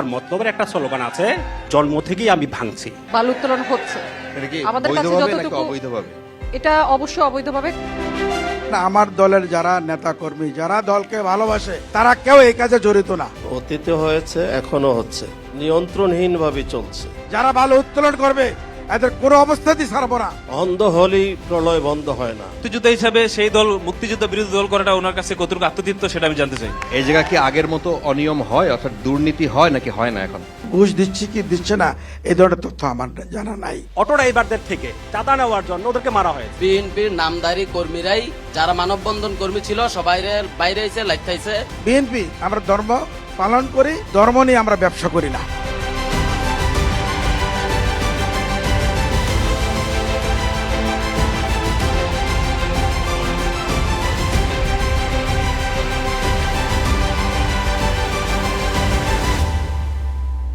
আমার মতলবের একটা স্লোগান আছে, জন্ম থেকেই আমি ভাঙছি। বালু উত্তোলন হচ্ছে এটা কি আমাদের কাছে বৈধভাবে নাকি যতটুকু অবৈধভাবে? এটা অবশ্যই অবৈধভাবে। না, আমার দলের যারা নেতা কর্মী, যারা দলকে ভালোবাসে, তারা কেউ এই কাজে জড়িত না। অতীতে হয়েছে, এখনো হচ্ছে, নিয়ন্ত্রণহীনভাবে চলছে। যারা ভালো উত্তোলন করবে এদের কোনো অবস্থাতেই ছাড়বো না। অন্ধ হলেই প্রলয় বন্ধ হয় না। মুক্তিযোদ্ধা হিসাবে সেই দল মুক্তিযুদ্ধ বিরোধী দল করাটা ওনার কাছে কতটুকু আত্মতৃপ্ত সেটা আমি জানতে চাই। এই জায়গা কি আগের মতো অনিয়ম হয়, অর্থাৎ দুর্নীতি হয় নাকি হয় না এখন? ঘুষ দিচ্ছি কি দিচ্ছে না এই ধরনের তথ্য আমার জানা নাই। অটো ড্রাইভারদের থেকে চাঁদা নেওয়ার জন্য ওদেরকে মারা হয়েছে। বিএনপির নামধারী কর্মীরাই যারা মানববন্ধন কর্মী ছিল সবাই বাইরে এসে লাইথাইছে। বিএনপি আমরা ধর্ম পালন করি, ধর্ম নিয়ে আমরা ব্যবসা করি না।